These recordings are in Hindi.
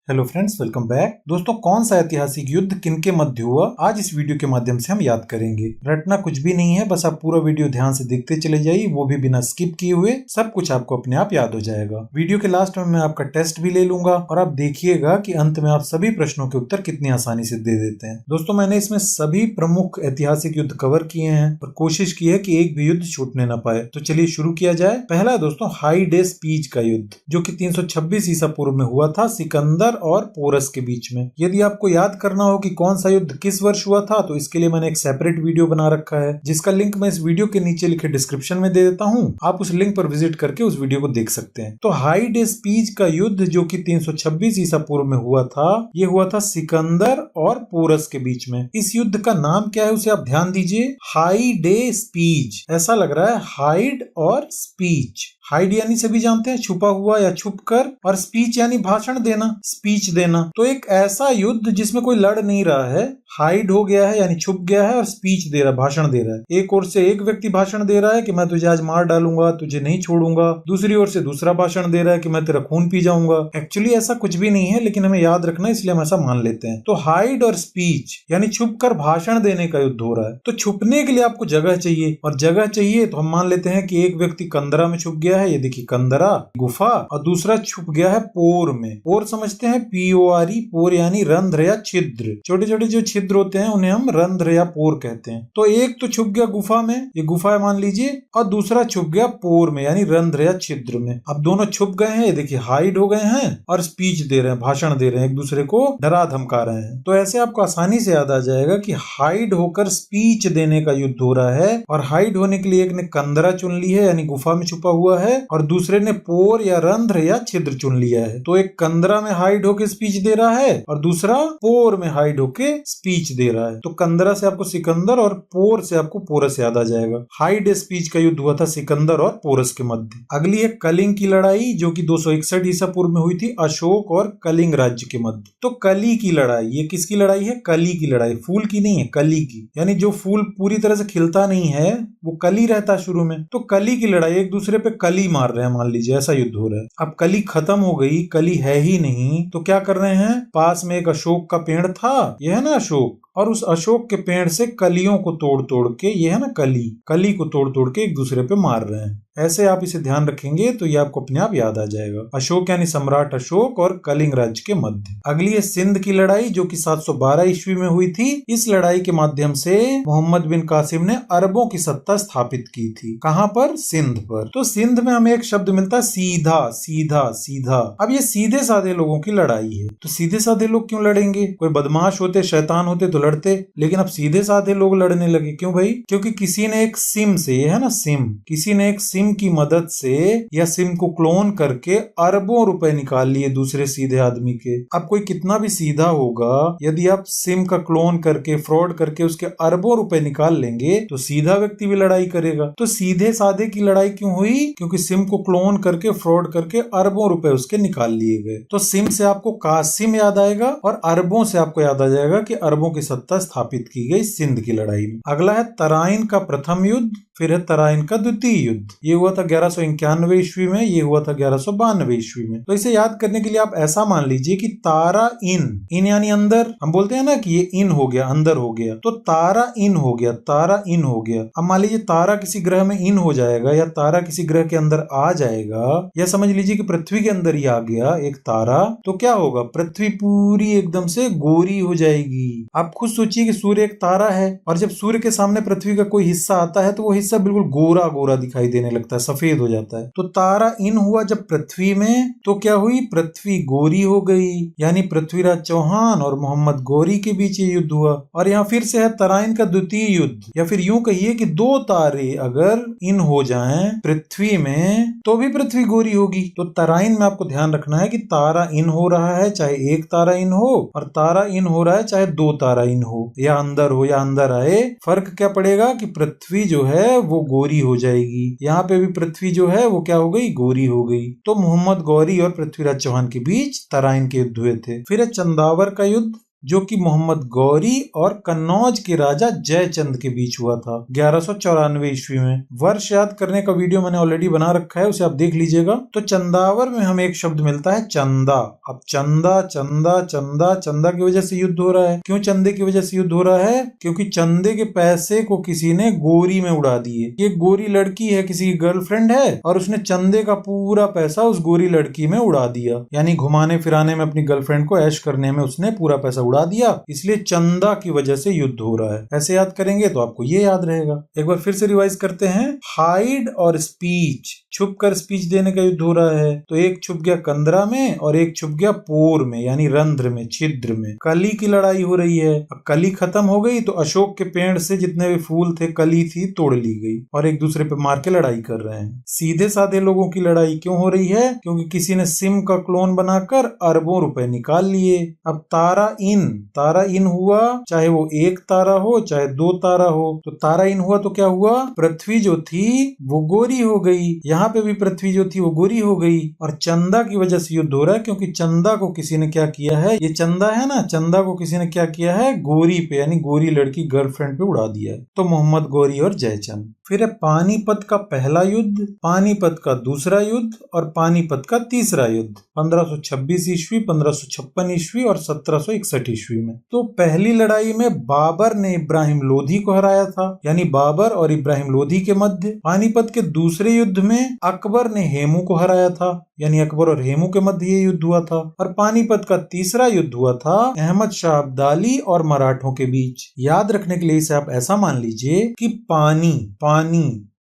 Hello friends, welcome back. दोस्तों, कौन सा ऐतिहासिक युद्ध किनके मध्य हुआ, आज इस वीडियो के माध्यम से हम याद करेंगे। रटना कुछ भी नहीं है, बस आप पूरा वीडियो ध्यान से देखते चले जाइए, वो भी बिना स्किप किए हुए। सब कुछ आपको अपने आप याद हो जाएगा। वीडियो के लास्ट में मैं आपका टेस्ट भी ले लूंगा और आप देखिएगा कि अंत में आप सभी प्रश्नों के उत्तर कितनी आसानी से दे देते हैं। दोस्तों, मैंने इसमें सभी प्रमुख ऐतिहासिक युद्ध कवर किए हैं और कोशिश की है कि एक भी युद्ध छूटने न पाए। तो चलिए शुरू किया जाए। पहला दोस्तों, हाइडेस पीज का युद्ध, जो कि 326 ईसा पूर्व में हुआ था, सिकंदर और पोरस के बीच में। यदि आपको याद करना हो कि कौन सा युद्ध किस वर्ष हुआ था, तो इसके लिए मैंने एक सेपरेट वीडियो बना रखा है, जिसका लिंक मैं इस वीडियो के नीचे लिखे डिस्क्रिप्शन में दे देता हूं। आप उस लिंक पर विजिट करके उस वीडियो को देख सकते हैं। तो हाइडेस पीज का युद्ध, जो कि 326 ईसा पूर्व में हुआ था, ये हुआ था सिकंदर और पोरस के बीच में। इस युद्ध का नाम क्या है, उसे आप ध्यान दीजिए। हाइडेस पीज, ऐसा लग रहा है हाइड और स्पीच। हाइड यानी सभी जानते हैं छुपा हुआ या छुप कर, और स्पीच यानी भाषण देना, स्पीच देना। तो एक ऐसा युद्ध जिसमें कोई लड़ नहीं रहा है, हाइड हो गया है यानी छुप गया है, और स्पीच दे रहा है, भाषण दे रहा है। एक ओर से एक व्यक्ति भाषण दे रहा है कि मैं तुझे आज मार डालूंगा, तुझे नहीं छोड़ूंगा। दूसरी ओर से दूसरा भाषण दे रहा है कि मैं तेरा खून पी जाऊंगा। एक्चुअली ऐसा कुछ भी नहीं है, लेकिन हमें याद रखना है, इसलिए हम ऐसा मान लेते हैं। तो हाइड और स्पीच यानी छुप कर भाषण देने का युद्ध हो रहा है। तो छुपने के लिए आपको जगह चाहिए, और जगह चाहिए तो हम मान लेते हैं कि एक व्यक्ति कंदरा में छुप गया है, ये देखिए कंदरा गुफा, और दूसरा छुप गया है पोर में। पोर समझते हैं, PORE, पोर यानी रंध्र या छिद्र। छोटे छोटे जो छिद्र होते हैं उन्हें हम रंध्र या पोर कहते हैं। तो एक तो छुप गया गुफा में, ये गुफा है मान लीजिए, और दूसरा छुप गया पोर में यानी रंध्र या छिद्र में। अब दोनों छुप गए हैं, ये देखिए हाइड हो गए हैं और स्पीच दे रहे हैं, भाषण दे रहे हैं, एक दूसरे को डरा धमका रहे हैं। तो ऐसे आपको आसानी से याद आ जाएगा कि हाइड होकर स्पीच देने का युद्ध हो रहा है। और हाइड होने के लिए एक ने कंदरा चुन ली है यानी गुफा में छुपा हुआ है, और दूसरे ने पोर या रंध्र या छिद्र चुन लिया है। तो एक कंदरा में हाइड होके स्पीच दे रहा है और दूसरा पोर में हाइड होके स्पीच दे रहा है। तो कंदरा से आपको सिकंदर और पोर से आपको पोरस याद आ जाएगा। हाइड स्पीच का युद्ध हुआ था सिकंदर और पोरस के मध्य। अगली है कलिंग की लड़ाई, जो कि 261 ईसा पूर्व में हुई थी, अशोक और कलिंग राज्य के मध्य। तो कली की लड़ाई, ये किसकी लड़ाई है? कली की लड़ाई। फूल की नहीं है, कली की, यानी जो फूल पूरी तरह से खिलता नहीं है वो कली रहता है शुरू में। तो कली की लड़ाई, एक दूसरे पे कली मार रहे हैं, मान लीजिए ऐसा युद्ध हो रहा है। अब कली खत्म हो गई, कली है ही नहीं, तो क्या कर रहे हैं? पास में एक अशोक का पेड़ था, यह है ना अशोक, और उस अशोक के पेड़ से कलियों को तोड़ तोड़ के, ये है ना कली को तोड़ तोड़ के एक दूसरे पे मार रहे हैं। ऐसे आप इसे ध्यान रखेंगे तो ये आपको अपने आप याद आ जाएगा। अशोक यानी सम्राट अशोक और कलिंग राज्य के मध्य। अगली है सिंध की लड़ाई, जो कि 712 ईस्वी में हुई थी। इस लड़ाई के माध्यम से मोहम्मद बिन कासिम ने अरबों की सत्ता स्थापित की थी। कहां पर? सिंध पर। तो सिंध में हमें एक शब्द मिलता है सीधा, सीधा, सीधा। अब ये सीधे साधे लोगों की लड़ाई है। तो सीधे साधे लोग क्यों लड़ेंगे? कोई बदमाश होते, शैतान होते तो लड़ते, लेकिन अब सीधे साधे लोग लड़ने लगे। क्यों भाई? क्योंकि किसी ने एक सिम से, ये है ना सिम, किसी ने एक सिम की मदद से या सिम को क्लोन करके अरबों रुपए निकाल लिए दूसरे सीधे आदमी के। अब कोई कितना भी सीधा होगा, यदि आप सिम का क्लोन करके, फ्रॉड करके उसके अरबों रुपए निकाल लेंगे, तो सीधा व्यक्ति भी लड़ाई करेगा। तो सीधे साधे की लड़ाई क्यों हुई? क्योंकि सिम को क्लोन करके, फ्रॉड करके अरबों रुपए उसके निकाल लिए गए। तो सिम से आपको कासिम याद आएगा और अरबों से आपको याद आ जाएगा कि अरबों की सत्ता स्थापित की गई सिंध की लड़ाई में। अगला है तराइन का प्रथम युद्ध, फिर है तराइन का द्वितीय युद्ध। ये हुआ था 1191 ईस्वी में, ये हुआ था 1192 ईस्वी में। तो इसे याद करने के लिए आप ऐसा मान लीजिए कि तारा इन यानी अंदर, हम बोलते हैं ना कि ये इन हो गया, अंदर हो गया, तो तारा इन हो गया, तारा इन हो गया। अब मान लीजिए तारा किसी ग्रह में इन हो जाएगा, या तारा किसी ग्रह के अंदर आ जाएगा, या समझ लीजिए कि पृथ्वी के अंदर ही आ गया एक तारा, तो क्या होगा? पृथ्वी पूरी एकदम से गोरी हो जाएगी। आप खुद सोचिए कि सूर्य एक तारा है, और जब सूर्य के सामने पृथ्वी का कोई हिस्सा आता है तो वो हिस्सा बिल्कुल गोरा गोरा दिखाई देने लगता है, सफेद हो जाता है। तो तारा इन हुआ जब पृथ्वी में, तो क्या हुई? पृथ्वी गोरी हो गई, यानी पृथ्वीराज चौहान और मोहम्मद गौरी के बीच ये युद्ध हुआ। और यहाँ फिर से है तराइन का द्वितीय युद्ध, या फिर यूं कहिए कि दो तारे अगर इन हो जाएं पृथ्वी में तो भी पृथ्वी गोरी होगी। तो तराइन में आपको ध्यान रखना है कि तारा इन हो रहा है, चाहे एक तारा इन हो, और तारा इन हो रहा है चाहे दो तारा इन हो, या अंदर हो या अंदर आए, फर्क क्या पड़ेगा कि पृथ्वी जो है वो गोरी हो जाएगी। यहाँ पे भी पृथ्वी जो है वो क्या हो गई? गोरी हो गई। तो मोहम्मद गौरी और पृथ्वीराज चौहान के बीच तराइन के युद्ध हुए थे। फिर है चंदावर का युद्ध, जो कि मोहम्मद गौरी और कन्नौज के राजा जयचंद के बीच हुआ था 1194 ईस्वी में। वर्ष याद करने का वीडियो मैंने ऑलरेडी बना रखा है, उसे आप देख लीजिएगा। तो चंदावर में हमें एक शब्द मिलता है चंदा। अब चंदा चंदा चंदा, चंदा की वजह से युद्ध हो रहा है। क्यों चंदे की वजह से युद्ध हो रहा है? क्योंकि चंदे के पैसे को किसी ने गोरी में उड़ा दिए। ये गोरी लड़की है, किसी की गर्लफ्रेंड है, और उसने चंदे का पूरा पैसा उस गोरी लड़की में उड़ा दिया। यानी घुमाने फिराने में अपनी गर्लफ्रेंड को ऐश करने में उसने पूरा पैसा उड़ा दिया, इसलिए चंदा की वजह से युद्ध हो रहा है। ऐसे याद करेंगे तो आपको ये याद रहेगा। एक बार फिर से रिवाइज करते हैं। हाइड और स्पीच, छुप कर स्पीच देने का युद्ध हो रहा है। तो एक छुप गया कंदरा में और एक छुप गया पोर में, यानी रंध्र में, छिद्र में। कली की लड़ाई हो रही है। अब कली खत्म हो गई तो अशोक के पेड़ से जितने भी फूल थे, कली थी, तोड़ ली गई और एक दूसरे पे मार के लड़ाई कर रहे हैं। सीधे साधे लोगों की लड़ाई क्यों हो रही है? क्योंकि किसी ने सिम का क्लोन बनाकर अरबों रुपए निकाल लिए। अब तारा इन हुआ, चाहे वो एक तारा हो चाहे दो तारा हो। तो तारा इन हुआ तो क्या हुआ? पृथ्वी जो थी वो गोरी हो गई। यहाँ पे भी पृथ्वी जो थी वो गोरी हो गई। और चंदा की वजह से युद्ध हो रहा है, क्योंकि चंदा को किसी ने क्या किया है, ये चंदा है ना, चंदा को किसी ने क्या किया है, गोरी पे, यानी गोरी लड़की गर्लफ्रेंड पे उड़ा दिया है। तो मोहम्मद गौरी और जयचंद। फिर है पानीपत का पहला युद्ध, पानीपत का दूसरा युद्ध और पानीपत का तीसरा युद्ध 1526 ईस्वी, 1556 ईस्वी और 1761 ईस्वी में। तो पहली लड़ाई में बाबर ने इब्राहिम लोधी को हराया था, यानी बाबर और इब्राहिम लोधी के मध्य। पानीपत के दूसरे युद्ध में अकबर ने हेमू को हराया था, यानी अकबर और हेमू के मध्य ये युद्ध हुआ था। और पानीपत का तीसरा युद्ध हुआ था अहमद शाह अब्दाली और मराठों के बीच। याद रखने के लिए इसे आप ऐसा मान लीजिए कि पानी पानी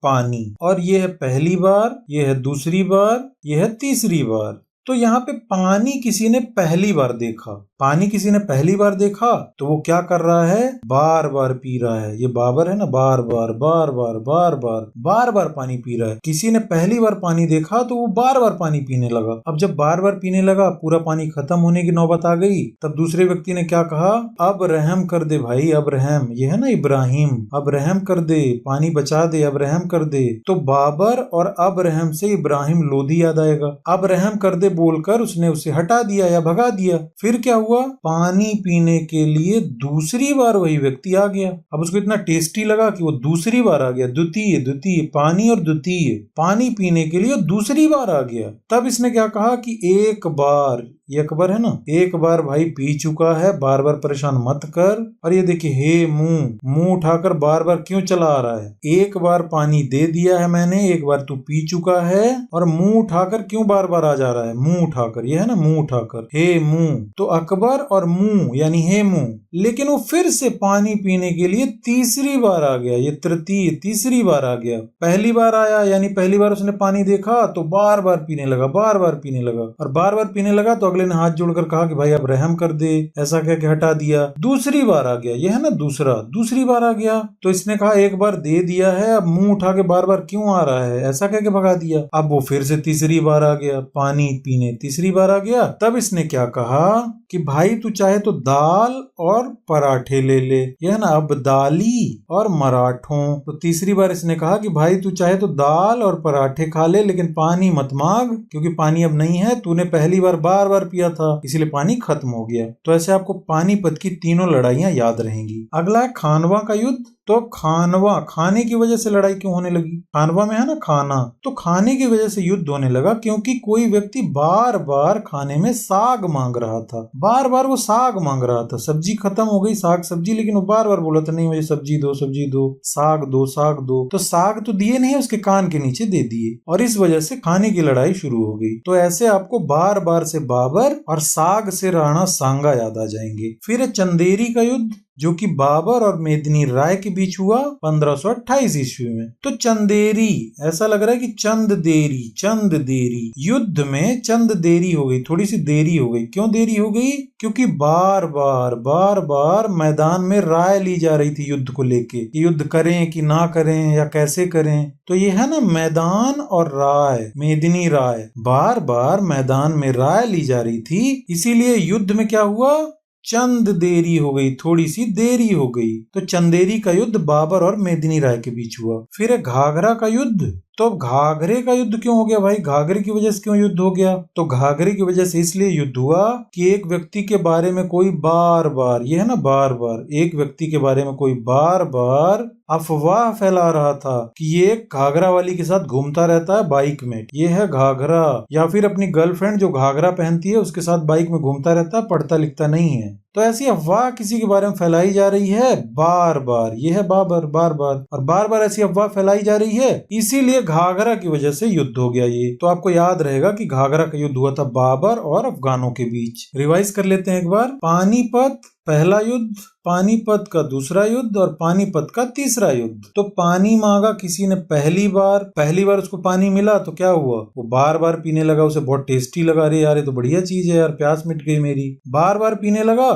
पानी, और ये है पहली बार, ये है दूसरी बार, ये है तीसरी बार। तो यहाँ पे पानी किसी ने पहली बार देखा, पानी किसी ने पहली बार देखा तो वो क्या कर रहा है, बार बार पी रहा है। ये बाबर है ना, बार बार बार बार बार बार बार बार पानी पी रहा है। किसी ने पहली बार पानी देखा तो वो बार बार पानी पीने लगा। अब जब बार बार पीने लगा, पूरा पानी खत्म होने की नौबत आ गई, तब दूसरे व्यक्ति ने क्या कहा, अब रहम कर दे भाई, अब रहम, ये है ना इब्राहिम, अब रहम कर दे, पानी बचा दे, अब रहम कर दे। तो बाबर और अब रहम से इब्राहिम लोधी याद आएगा। अब रहम कर दे बोलकर उसने उसे हटा दिया या भगा दिया। फिर क्या हुआ, पानी पीने के लिए दूसरी बार वही व्यक्ति आ गया। अब उसको इतना टेस्टी लगा कि वो दूसरी बार आ गया। द्वितीय पानी और द्वितीय पानी पीने के लिए दूसरी बार आ गया। तब इसने क्या कहा कि एक बार, ये अकबर है ना, एक बार भाई पी चुका है, बार बार परेशान मत कर। और ये देखिए, हे मुंह उठाकर बार बार क्यों चला आ रहा है? एक बार पानी दे दिया है मैंने, एक बार तू पी चुका है, और मुंह उठाकर क्यों बार बार आ जा रहा है? मुंह उठाकर, ये है ना मुंह उठाकर, हे मुंह। तो अकबर और मुंह यानी हे मुंह, लेकिन वो फिर से पानी पीने के लिए तीसरी बार आ गया। ये तृतीय, तीसरी बार आ गया। पहली बार आया, यानी पहली बार उसने पानी देखा तो बार बार पीने लगा, बार बार पीने लगा, और बार बार पीने लगा तो अगले ने हाथ जोड़कर कहा कि भाई अब रहम कर दे, ऐसा कह के हटा दिया। दूसरी बार आ गया, ये है ना दूसरी बार आ गया। तो इसने कहा एक बार दे दिया है, अब मुंह उठा के बार बार क्यों आ रहा है, ऐसा कह के भगा दिया। अब वो फिर से तीसरी बार आ गया, पानी पीने तीसरी बार आ गया। तब इसने क्या कहा कि भाई तू चाहे तो दाल और पराठे ले ले, यह ना अब्दाली और मराठों। तो तीसरी बार इसने कहा कि भाई तू चाहे तो दाल और पराठे खा ले, लेकिन पानी मत मांग, क्योंकि पानी अब नहीं है, तूने पहली बार बार बार पिया था, इसलिए पानी खत्म हो गया। तो ऐसे आपको पानीपत की तीनों लड़ाइयां याद रहेंगी। अगला है खानवा का युद्ध। तो खानवा, खाने की वजह से लड़ाई क्यों होने लगी? खानवा में है ना खाना, तो खाने की वजह से युद्ध होने लगा क्योंकि कोई व्यक्ति बार बार खाने में साग मांग रहा था। बार बार वो साग मांग रहा था। सब्जी खत्म हो गई, साग सब्जी, लेकिन वो बार बार बोला था नहीं मुझे सब्जी दो, साग दो, साग दो। तो साग तो दिए नहीं, उसके कान के नीचे दे दिए, और इस वजह से खाने की लड़ाई शुरू हो गई। तो ऐसे आपको बार बार से बाबर और साग से राणा सांगा याद आ जाएंगे। फिर है चंदेरी का युद्ध, जो कि बाबर और मेदिनी राय के बीच हुआ 1528 ईस्वी में। तो चंदेरी, ऐसा लग रहा है कि चंद देरी, युद्ध में चंद देरी हो गई, थोड़ी सी देरी हो गई। क्यों देरी हो गई? क्योंकि बार बार मैदान में राय ली जा रही थी युद्ध को लेके, कि युद्ध करें कि ना करें या कैसे करें। तो ये है ना मैदान और राय, मेदिनी राय, बार बार मैदान में राय ली जा रही थी, इसीलिए युद्ध में क्या हुआ, चंद देरी हो गई, थोड़ी सी देरी हो गई। तो चंदेरी का युद्ध बाबर और मेदिनी राय के बीच हुआ। फिर है घाघरा का युद्ध। तो अब घाघरे का युद्ध क्यों हो गया भाई? घाघरे की वजह से क्यों युद्ध हो गया? तो घाघरे की वजह से इसलिए युद्ध हुआ कि एक व्यक्ति के बारे में कोई बार बार, ये है ना बार बार, एक व्यक्ति के बारे में कोई बार बार अफवाह फैला रहा था कि ये घाघरा वाली के साथ घूमता रहता है बाइक में, ये है घाघरा, या फिर अपनी गर्लफ्रेंड जो घाघरा पहनती है उसके साथ बाइक में घूमता रहता है, पढ़ता लिखता नहीं है। तो ऐसी अफवाह किसी के बारे में फैलाई जा रही है बार बार, ये है बाबर, बार बार, और बार बार ऐसी अफवाह फैलाई जा रही है, इसीलिए घाघरा की वजह से युद्ध हो गया ये। तो आपको याद रहेगा कि घाघरा का युद्ध हुआ था बाबर और अफगानों के बीच। रिवाइज कर लेते हैं एक बार। पानीपत पहला युद्ध, पानीपत का दूसरा युद्ध और पानीपत का तीसरा युद्ध। तो पानी मांगा किसी ने पहली बार उसको पानी मिला तो क्या हुआ? वो बार बार पीने लगा, उसे बहुत टेस्टी लगा, अरे यार ये तो बढ़िया चीज है यार, प्यास मिट गई मेरी। बार बार पीने लगा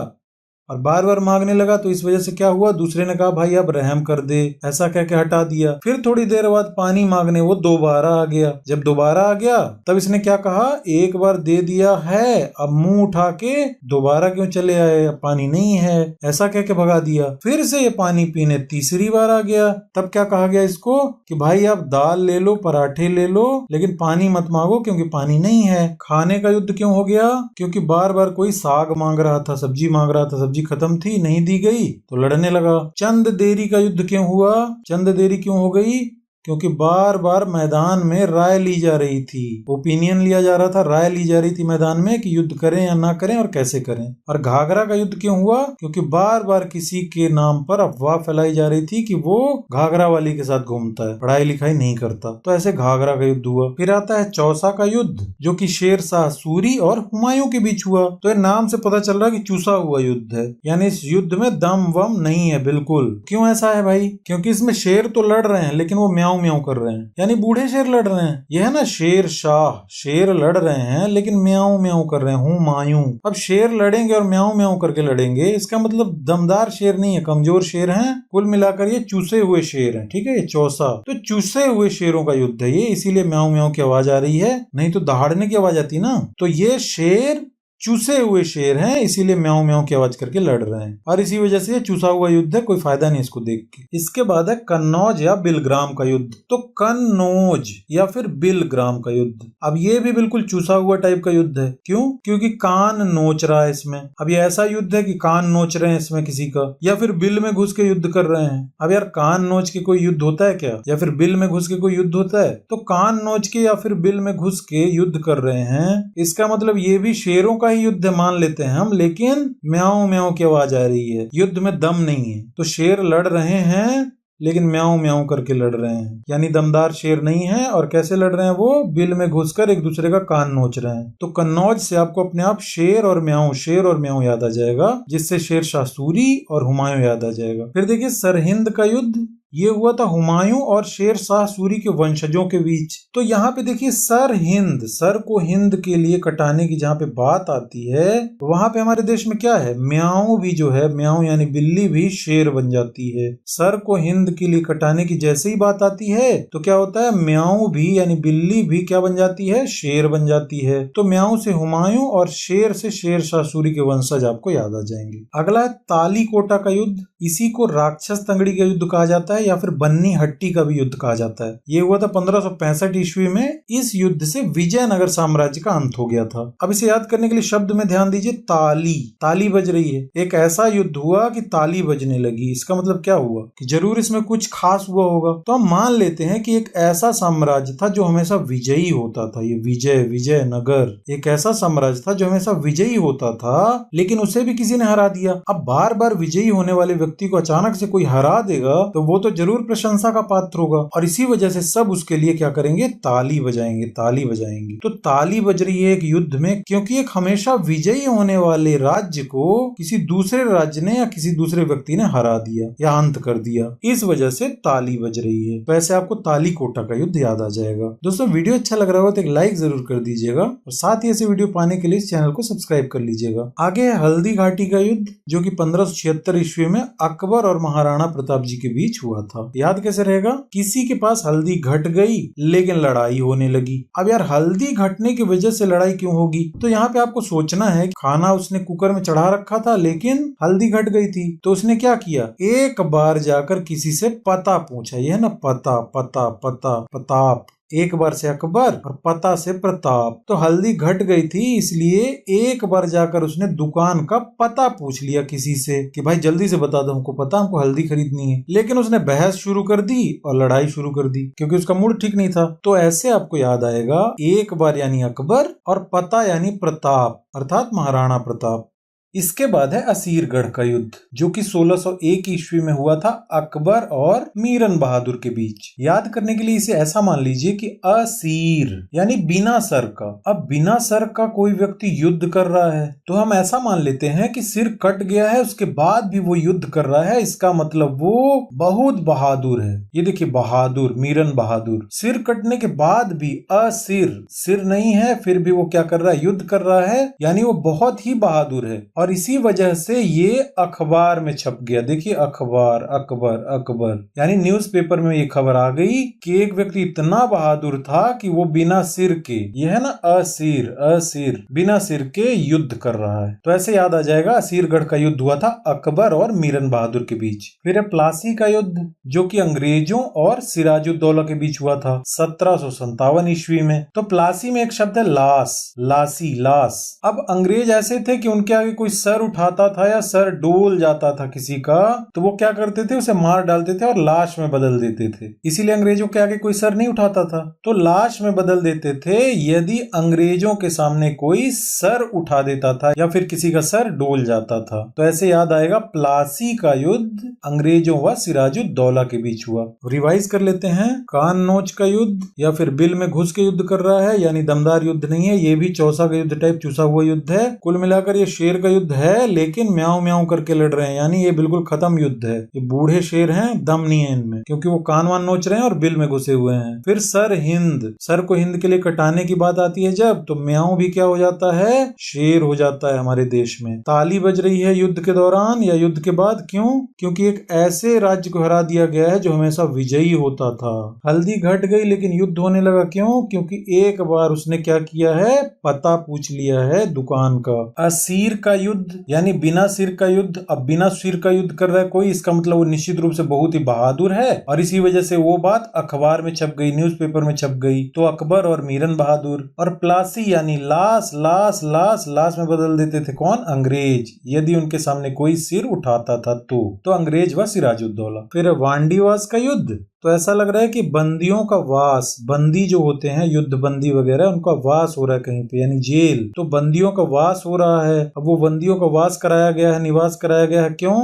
और बार बार मांगने लगा, तो इस वजह से क्या हुआ? दूसरे ने कहा भाई अब रहम कर दे, ऐसा कह के हटा दिया। फिर थोड़ी देर बाद पानी मांगने वो दोबारा आ गया। जब दोबारा आ गया तब इसने क्या कहा? एक बार दे दिया है, अब मुंह उठा के दोबारा क्यों चले आए, अब पानी नहीं है, ऐसा कह के भगा दिया। फिर से ये पानी पीने तीसरी बार आ गया। तब क्या कहा गया इसको कि भाई आप दाल ले लो, पराठे ले लो, लेकिन पानी मत मांगो क्योंकि पानी नहीं है। खाने का युद्ध क्यों हो गया? क्योंकि बार बार कोई साग मांग रहा था, सब्जी मांग रहा था, सब्जी खत्म थी, नहीं दी गई तो लड़ने लगा। चंद देरी का युद्ध क्यों हुआ? चंद देरी क्यों हो गई? क्योंकि बार बार मैदान में राय ली जा रही थी, ओपिनियन लिया जा रहा था, राय ली जा रही थी मैदान में कि युद्ध करें या ना करें और कैसे करें। और घाघरा का युद्ध क्यों हुआ? क्योंकि बार बार किसी के नाम पर अफवाह फैलाई जा रही थी कि वो घाघरा वाली के साथ घूमता है, पढ़ाई लिखाई नहीं करता, तो ऐसे घाघरा का युद्ध हुआ। फिर आता है चौसा का युद्ध, जो कि शेर शाह सूरी और हुमायूं के बीच हुआ। तो ये नाम से पता चल रहा है कि चूसा हुआ युद्ध है, यानी इस युद्ध में दम वम नहीं है बिल्कुल। क्यों ऐसा है भाई? क्योंकि इसमें शेर तो लड़ रहे हैं लेकिन वो म्याऊं म्याऊं कर रहे हैं, यानी बूढ़े शेर लड़ रहे हैं। ये है ना शेर शाह, शेर लड़ रहे हैं लेकिन म्याऊं म्याऊं कर रहे हैं, हुमायूं। अब शेर लड़ेंगे और म्याऊं म्याऊं करके लड़ेंगे, इसका मतलब दमदार शेर नहीं है, कमजोर शेर हैं। कुल मिलाकर ये चूसे हुए शेर हैं, ठीक है, ये चौसा। तो चूसे हुए शेरों का युद्ध है ये, इसीलिए म्याऊं म्याऊं की आवाज आ रही है, नहीं तो दहाड़ने की आवाज आती ना। तो ये शेर चूसे हुए शेर हैं, इसीलिए म्याऊं म्याऊं की आवाज करके लड़ रहे हैं, और इसी वजह से ये चूसा हुआ युद्ध है, कोई फायदा नहीं इसको देख के। इसके बाद है कन्नौज या बिलग्राम का युद्ध। तो कन्नौज या फिर बिलग्राम का युद्ध, अब ये भी बिल्कुल चूसा हुआ टाइप का युद्ध है। क्यों? क्योंकि कान नोच रहा है इसमें। अब ये ऐसा युद्ध है कि कान नोच रहे हैं इसमें किसी का, या फिर बिल में घुस के युद्ध कर रहे हैं। अब यार कान नोच के कोई युद्ध होता है क्या? या फिर बिल में घुस के कोई युद्ध होता है? तो कान नोच के या फिर बिल में घुस के युद्ध कर रहे हैं, इसका मतलब ये भी शेरों का युद्ध मान लेते हैं हम, लेकिन म्याऊं म्याऊं की आवाज आ रही है, युद्ध में दम नहीं है। तो शेर लड़ रहे हैं लेकिन म्याऊं म्याऊं करके लड़ रहे हैं, यानी दमदार शेर नहीं है। और कैसे लड़ रहे हैं? वो बिल में घुसकर एक दूसरे का कान नोच रहे हैं। तो कन्नौज से आपको अपने आप शेर और म्याऊं याद आ जाएगा, जिससे शेर शाह सूरी और हुमायूं याद आ जाएगा। फिर देखिए सरहिंद का युद्ध, ये हुआ था हुमायूं और शेर शाह सूरी के वंशजों के बीच। तो यहाँ पे देखिए सर हिंद, सर को हिंद के लिए कटाने की जहाँ पे बात आती है, वहां पे हमारे देश में क्या है? म्याऊं भी जो है, म्याऊं यानी बिल्ली भी शेर बन जाती है। सर को हिंद के लिए कटाने की जैसे ही बात आती है तो क्या होता है? म्याऊं भी यानी बिल्ली भी क्या बन जाती है? शेर बन जाती है। तो म्याऊं से हुमायूं और शेर से शेर शाह सूरी के वंशज आपको याद आ जाएंगे। अगला है ताली कोटा का युद्ध, इसी को राक्षस तंगड़ी का युद्ध कहा जाता है या फिर बन्नी हट्टी का भी युद्ध कहा जाता है। ये हुआ था 1565 ईस्वी में। इस युद्ध से विजयनगर साम्राज्य का अंत हो गया था। अब इसे याद करने के लिए शब्द में ध्यान दीजिए, ताली, ताली बज रही है। एक ऐसा युद्ध हुआ कि ताली बजने लगी, इसका मतलब क्या हुआ कि जरूर इसमें कुछ खास हुआ होगा। तो हम मान लेते हैं कि एक ऐसा साम्राज्य था जो हमेशा विजयी होता था। ये विजयनगर एक ऐसा साम्राज्य था जो हमेशा विजयी होता था, लेकिन उसे भी किसी ने हरा दिया। अब बार बार विजयी होने वाले व्यक्ति को अचानक से कोई हरा देगा तो वो तो जरूर प्रशंसा का पात्र होगा, और इसी वजह से सब उसके लिए क्या करेंगे? ताली बजाएंगे, ताली बजाएंगे। तो ताली बज रही है एक युद्ध में, क्योंकि एक हमेशा विजयी होने वाले राज्य को किसी दूसरे राज्य ने या किसी दूसरे व्यक्ति ने हरा दिया या अंत कर दिया, इस वजह से ताली बज रही है। वैसे आपको ताली कोटा का युद्ध याद आ जाएगा। दोस्तों वीडियो अच्छा लग रहा हो तो एक लाइक जरूर कर दीजिएगा, और साथ ही ऐसे वीडियो पाने के लिए इस चैनल को सब्सक्राइब कर लीजिएगा। आगे है हल्दी घाटी का युद्ध, जो कि 1576 ईस्वी में अकबर और महाराणा प्रताप जी के बीच हुआ हुआ था। याद कैसे रहेगा? किसी के पास हल्दी घट गई लेकिन लड़ाई होने लगी। अब यार हल्दी घटने की वजह से लड़ाई क्यों होगी? तो यहाँ पे आपको सोचना है, खाना उसने कुकर में चढ़ा रखा था लेकिन हल्दी घट गई थी, तो उसने क्या किया, एक बार जाकर किसी से पता पूछा। ये है ना पता, पता, पता, प्रताप, एक बार से अकबर और पता से प्रताप। तो हल्दी घट गई थी इसलिए एक बार जाकर उसने दुकान का पता पूछ लिया किसी से कि भाई जल्दी से बता दो, हमको पता, हमको हल्दी खरीदनी है। लेकिन उसने बहस शुरू कर दी और लड़ाई शुरू कर दी क्योंकि उसका मूड ठीक नहीं था। तो ऐसे आपको याद आएगा, एक बार यानी अकबर और पता यानी प्रताप, अर्थात महाराणा प्रताप। इसके बाद है असीरगढ़ का युद्ध, जो कि 1601 ईस्वी में हुआ था अकबर और मीरन बहादुर के बीच। याद करने के लिए इसे ऐसा मान लीजिए कि असीर यानी बिना सर का। अब बिना सर का कोई व्यक्ति युद्ध कर रहा है तो हम ऐसा मान लेते हैं कि सिर कट गया है, उसके बाद भी वो युद्ध कर रहा है, इसका मतलब वो बहुत बहादुर है। ये देखिए बहादुर, मीरन बहादुर, सिर कटने के बाद भी असीर, सिर नहीं है फिर भी वो क्या कर रहा है, युद्ध कर रहा है, यानी वो बहुत ही बहादुर है। और इसी वजह से ये अखबार में छप गया। देखिए अखबार, अकबर, अकबर, यानी न्यूज़पेपर में ये खबर आ गई कि एक व्यक्ति इतना बहादुर था कि वो बिना सिर के, ये है ना असीर, असीर, बिना सिर के युद्ध कर रहा है। तो ऐसे याद आ जाएगा असीरगढ़ का युद्ध हुआ था अकबर और मीरन बहादुर के बीच। फिर है प्लासी का युद्ध, जो कि अंग्रेजों और सिराजुद्दौला के बीच हुआ था 1757 ईस्वी में। तो प्लासी में एक शब्द है लास, लासी, लास। अब अंग्रेज ऐसे थे कि उनके आगे कोई सर उठाता था या सर डोल जाता था किसी का, तो वो क्या करते थे, उसे मार डालते थे और लाश में बदल देते थे। इसीलिए अंग्रेजों के आगे कोई सर नहीं उठाता था, तो लाश में बदल देते थे यदि अंग्रेजों के सामने कोई सर उठा देता था या फिर किसी का सर डोल जाता था। तो ऐसे याद आएगा प्लासी का युद्ध अंग्रेजों व सिराजुद्दौला के बीच हुआ। रिवाइज कर लेते हैं, कान नोच का युद्ध या फिर बिल में घुस के युद्ध कर रहा है, यानी दमदार युद्ध नहीं है, ये भी चौसा का युद्ध टाइप चूसा हुआ युद्ध है। कुल मिलाकर ये शेर का युद्ध है लेकिन म्याऊं म्याऊं करके लड़ रहे हैं, यानी ये बिल्कुल खत्म युद्ध है। ये बूढ़े शेर हैं, दम नहीं है इनमें क्योंकि वो कान वान नोच रहे हैं और बिल में घुसे हुए हैं। फिर सर हिंद, सर को हिंद के लिए कटाने की बात आती है जब, तो म्याऊं भी क्या हो जाता है, शेर हो जाता है हमारे देश में। ताली बज रही है युद्ध के दौरान या युद्ध के बाद, क्यों? क्योंकि एक ऐसे राज्य को हरा दिया गया है जो हमेशा विजयी होता था। हल्दी घट गई लेकिन युद्ध होने लगा, क्यों? क्योंकि एक बार उसने क्या किया है, पता पूछ लिया है दुकान का। असीर का युद्ध यानी बिना सिर का युद्ध। अब बिना सिर का युद्ध कर रहा है कोई, इसका मतलब वो निश्चित रूप से बहुत ही बहादुर है और इसी वजह से वो बात अखबार में छप गई, न्यूज़पेपर में छप गई। तो अकबर और मीरन बहादुर। और प्लासी यानी लाश, लाश, लाश, लाश में बदल देते थे कौन, अंग्रेज, यदि उनके सामने कोई सिर उठाता था तो अंग्रेज व सिराजुद्दौला। फिर वांडीवास का युद्ध, तो ऐसा लग रहा है कि बंदियों का वास, बंदी जो होते हैं युद्ध बंदी वगैरह, उनका वास हो रहा है कहीं पे, यानी जेल। तो बंदियों का वास हो रहा है। अब वो बंदियों का वास कराया गया है, निवास कराया गया है, क्यों?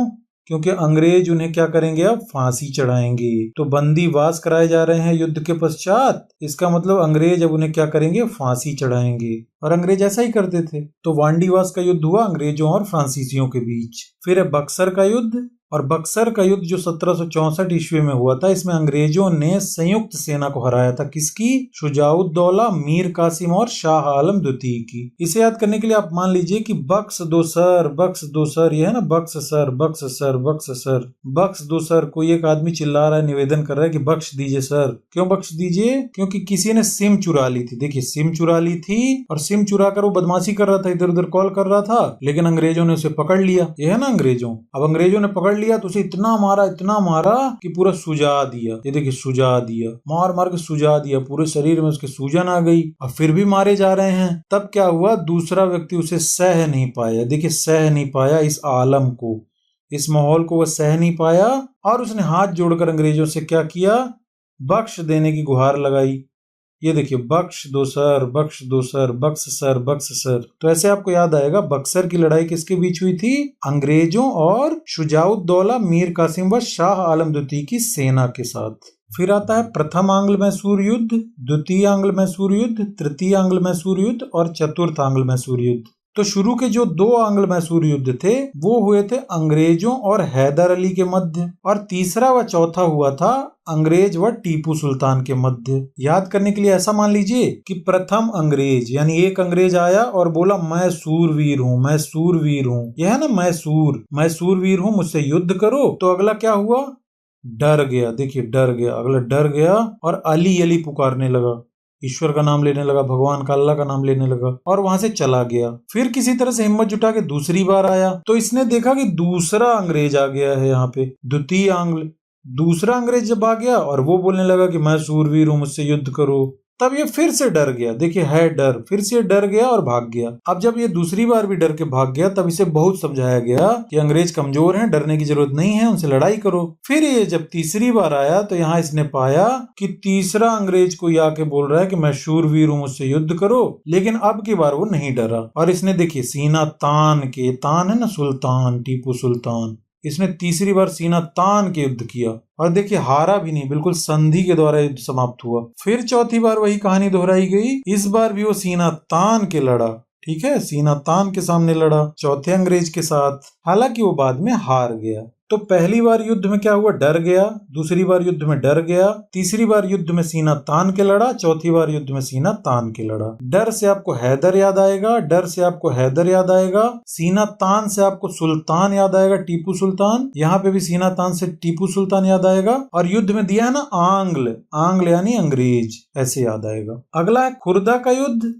क्योंकि अंग्रेज उन्हें क्या करेंगे, अब फांसी चढ़ाएंगे। तो बंदी वास कराए जा रहे हैं युद्ध के पश्चात, इसका मतलब अंग्रेज अब उन्हें क्या करेंगे, फांसी चढ़ाएंगे। और अंग्रेज ऐसा ही करते थे। तो वांडीवास का युद्ध हुआ अंग्रेजों और फ्रांसीसियों के बीच। फिर है बक्सर का युद्ध, और बक्सर का युद्ध जो 1764 ईस्वी में हुआ था, इसमें अंग्रेजों ने संयुक्त सेना को हराया था। किसकी? शुजाउद्दौला, मीर कासिम और शाह आलम द्वितीय की। इसे याद करने के लिए आप मान लीजिए कि बख्श दो सर, बख्श दो सर, ये है ना बख्श सर, बख्श सर, बख्श सर, बख्श दो सर। कोई एक आदमी चिल्ला रहा है, निवेदन कर रहा है कि बख्श दीजिए सर। क्यों बख्श दीजिए? क्योंकि किसी ने सिम चुरा ली थी। देखिए सिम चुरा ली थी और सिम चुरा कर वो बदमाशी कर रहा था, इधर उधर कॉल कर रहा था, लेकिन अंग्रेजों ने उसे पकड़ लिया। ये है ना अंग्रेजों, अब अंग्रेजों ने पकड़ लिया तो उसे इतना मारा कि पूरा सुजा दिया। ये देखिए सुजा दिया, मार मार के सुजा दिया, पूरे शरीर में उसके सूजन आ गई। अब फिर भी मारे जा रहे हैं। तब क्या हुआ, दूसरा व्यक्ति उसे सह नहीं पाया। देखिए सह नहीं पाया इस आलम को, इस माहौल को वह सह नहीं पाया और उसने हाथ जोड़कर अंग्रेजों से क्या किया, बख्श देने की गुहार लगाई। ये देखिए बख्श दो सर, बख्श दो सर, बख्श सर, बख्श सर। तो ऐसे आपको याद आएगा बक्सर की लड़ाई किसके बीच हुई थी, अंग्रेजों और शुजाउद्दौला, मीर कासिम व शाह आलम द्वितीय की सेना के साथ। फिर आता है प्रथम आंग्ल मैसूर युद्ध, द्वितीय आंग्ल मैसूर युद्ध, तृतीय आंग्ल मैसूर युद्ध और चतुर्थ आंग्ल मैसूर युद्ध। तो शुरू के जो दो आंग्ल मैसूर युद्ध थे वो हुए थे अंग्रेजों और हैदर अली के मध्य, और तीसरा व चौथा हुआ था अंग्रेज व टीपू सुल्तान के मध्य। याद करने के लिए ऐसा मान लीजिए कि प्रथम अंग्रेज यानी एक अंग्रेज आया और बोला मैं सूरवीर हूँ, मैं सूरवीर हूँ, यह है ना मैं सूरवीर हूँ, मुझसे युद्ध करो। तो अगला क्या हुआ, डर गया, देखिए डर गया, अगला डर गया और अली अली पुकारने लगा, ईश्वर का नाम लेने लगा, भगवान का, अल्लाह का नाम लेने लगा और वहां से चला गया। फिर किसी तरह से हिम्मत जुटा के दूसरी बार आया तो इसने देखा कि दूसरा अंग्रेज आ गया है यहाँ पे, द्वितीय आंग्ल। दूसरा अंग्रेज जब आ गया और वो बोलने लगा कि मैं शूरवीर हूं, मुझसे युद्ध करो, तब ये फिर से डर गया, देखिए है डर, फिर से डर गया और भाग गया। अब जब ये दूसरी बार भी डर के भाग गया तब इसे बहुत समझाया गया कि अंग्रेज कमजोर हैं, डरने की जरूरत नहीं है, उनसे लड़ाई करो। फिर ये जब तीसरी बार आया तो यहाँ इसने पाया कि तीसरा अंग्रेज कोई आके बोल रहा है कि मैं शूरवीर हूँ, मुझसे युद्ध करो, लेकिन अब की बार वो नहीं डरा और इसने देखिए सीना तान के, तान है ना सुल्तान, टीपू सुल्तान, इसने तीसरी बार सीना तान के युद्ध किया और देखिए हारा भी नहीं, बिल्कुल संधि के द्वारा युद्ध समाप्त हुआ। फिर चौथी बार वही कहानी दोहराई गई, इस बार भी वो सीना तान के लड़ा, ठीक है, सीना तान के सामने लड़ा चौथे अंग्रेज के साथ, हालांकि वो बाद में हार गया। तो पहली बार युद्ध में क्या हुआ, डर गया, दूसरी बार युद्ध में डर गया, तीसरी बार युद्ध में सीना तान के लड़ा, चौथी बार युद्ध में सीना तान के लड़ा। डर से आपको हैदर याद आएगा, डर से आपको हैदर याद आएगा, सीना तान से आपको सुल्तान याद आएगा, टीपू सुल्तान, यहाँ पे भी सीना तान से टीपू सुल्तान याद आएगा और युद्ध में दिया है ना आंग्ल, आंग्ल यानी अंग्रेज, ऐसे याद आएगा। अगला है खुर्दा का युद्ध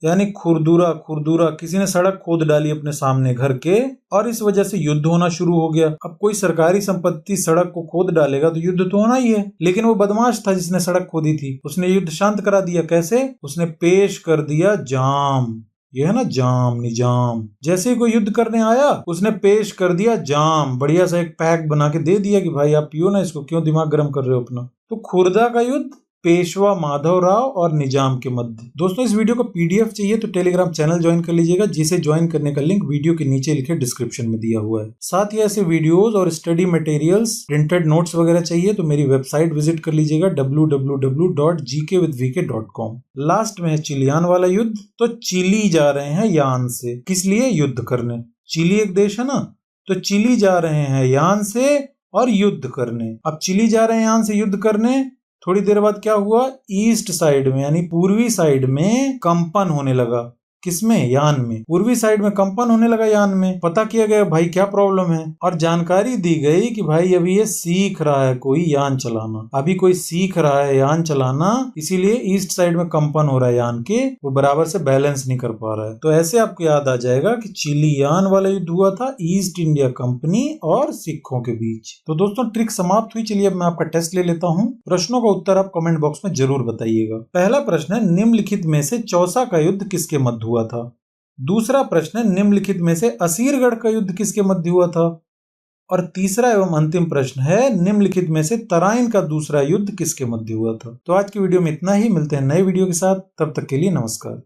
यानी खुरदुरा, खुरदुरा, किसी ने सड़क खोद डाली अपने सामने घर के और इस वजह से युद्ध होना शुरू हो गया। अब कोई सरकारी संपत्ति सड़क को खोद डालेगा तो युद्ध तो होना ही है, लेकिन वो बदमाश था जिसने सड़क खोदी थी, उसने युद्ध शांत करा दिया। कैसे? उसने पेश कर दिया जाम, ये है ना जाम, निजाम। जैसे ही कोई युद्ध करने आया उसने पेश कर दिया जाम, बढ़िया सा एक पैक बना के दे दिया कि भाई आप पियो ना इसको, क्यों दिमाग गर्म कर रहे हो अपना। तो खुर्दा का युद्ध पेशवा माधवराव और निजाम के मध्य। दोस्तों इस वीडियो को पीडीएफ चाहिए तो टेलीग्राम चैनल ज्वाइन कर लीजिएगा, जिसे ज्वाइन करने का लिंक वीडियो के नीचे लिखे डिस्क्रिप्शन में दिया हुआ है। साथ ही ऐसे वीडियोस और स्टडी मटेरियल्स, प्रिंटेड नोट्स वगैरह चाहिए तो मेरी वेबसाइट विजिट कर लीजिएगा www.gkvithvk.com। लास्ट में है चिलियान वाला युद्ध। तो चिली जा रहे हैं यान से, किस लिए? युद्ध करने। चिली एक देश है ना, तो चिली जा रहे हैं यान से और युद्ध करने। अब चिली जा रहे हैं यान से युद्ध करने, थोड़ी देर बाद क्या हुआ, ईस्ट साइड में यानी पूर्वी साइड में कंपन होने लगा। किसमें? यान में। पूर्वी साइड में कंपन होने लगा यान में। पता किया गया भाई क्या प्रॉब्लम है और जानकारी दी गई कि भाई अभी ये सीख रहा है कोई यान चलाना, अभी कोई सीख रहा है यान चलाना, इसीलिए ईस्ट साइड में कंपन हो रहा है यान के, वो बराबर से बैलेंस नहीं कर पा रहा है। तो ऐसे आपको याद आ जाएगा कि चिलियान वाला युद्ध हुआ था ईस्ट इंडिया कंपनी और सिखों के बीच। तो दोस्तों ट्रिक समाप्त हुई। चलिए अब मैं आपका टेस्ट ले लेता हूँ। प्रश्नों का उत्तर आप कमेंट बॉक्स में जरूर बताइएगा। पहला प्रश्न है, निम्नलिखित में से चौसा का युद्ध किसके मध्य हुआ था? दूसरा प्रश्न है, निम्नलिखित में से असीरगढ़ का युद्ध किसके मध्य हुआ था? और तीसरा एवं अंतिम प्रश्न है, निम्नलिखित में से तराइन का दूसरा युद्ध किसके मध्य हुआ था? तो आज की वीडियो में इतना ही, मिलते हैं नए वीडियो के साथ, तब तक के लिए नमस्कार।